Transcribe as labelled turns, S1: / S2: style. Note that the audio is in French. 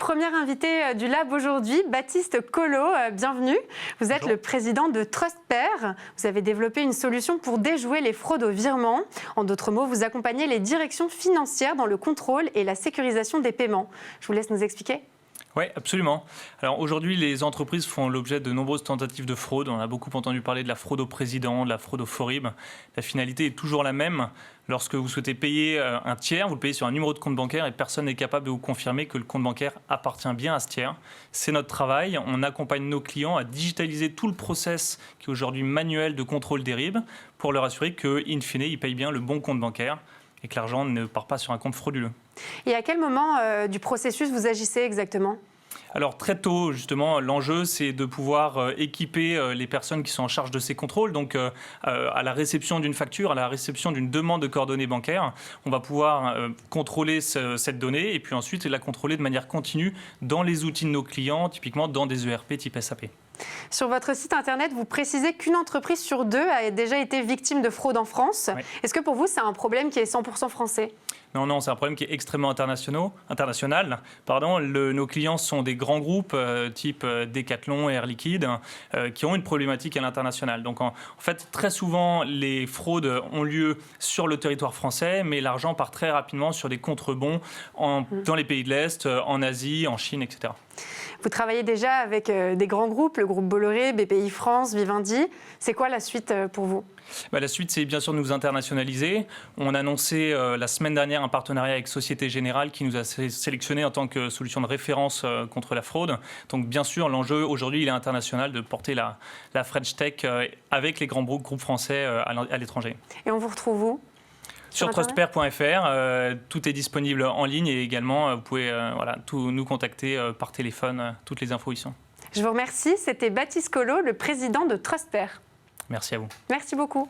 S1: Premier invité du Lab aujourd'hui, Baptiste Collot, bienvenue. Vous êtes le président de TrustPair. Vous avez développé une solution pour déjouer les fraudes au virement. En d'autres mots, vous accompagnez les directions financières dans le contrôle et la sécurisation des paiements. Je vous laisse nous expliquer.
S2: Oui, absolument. Alors aujourd'hui, les entreprises font l'objet de nombreuses tentatives de fraude. On a beaucoup entendu parler de la fraude au président, de la fraude au FORIB. La finalité est toujours la même. Lorsque vous souhaitez payer un tiers, vous le payez sur un numéro de compte bancaire et personne n'est capable de vous confirmer que le compte bancaire appartient bien à ce tiers. C'est notre travail. On accompagne nos clients à digitaliser tout le process qui est aujourd'hui manuel de contrôle des RIB pour leur assurer qu'in fine, ils payent bien le bon compte bancaire et que l'argent ne part pas sur un compte frauduleux.
S1: Et à quel moment du processus vous agissez exactement ?
S2: Alors très tôt, justement, l'enjeu, c'est de pouvoir équiper les personnes qui sont en charge de ces contrôles. Donc à la réception d'une facture, à la réception d'une demande de coordonnées bancaires, on va pouvoir contrôler cette donnée et puis ensuite la contrôler de manière continue dans les outils de nos clients, typiquement dans des ERP type SAP.
S1: Sur votre site internet, vous précisez qu'une entreprise sur deux a déjà été victime de fraude en France. Oui. Est-ce que pour vous, c'est un problème qui est 100% français ?
S2: Non, c'est un problème qui est extrêmement international. Nos clients sont des grands groupes type Decathlon et Air Liquide qui ont une problématique à l'international. Donc en fait, très souvent, les fraudes ont lieu sur le territoire français, mais l'argent part très rapidement sur des contrebonds dans les pays de l'Est, en Asie, en Chine, etc.
S1: Vous travaillez déjà avec des grands groupes, le groupe Bolloré, BPI France, Vivendi. C'est quoi la suite pour vous ?
S2: La suite, c'est bien sûr de nous internationaliser. On a annoncé la semaine dernière un partenariat avec Société Générale qui nous a sélectionné en tant que solution de référence contre la fraude. Donc bien sûr, l'enjeu aujourd'hui, il est international de porter la French Tech avec les grands groupes français à l'étranger.
S1: Et on vous retrouve où ?
S2: Sur trustpair.fr, tout est disponible en ligne et également vous pouvez nous contacter par téléphone, toutes les infos y sont.
S1: Je vous remercie, c'était Baptiste Collot, le président de TrustPair.
S2: Merci à vous.
S1: Merci beaucoup.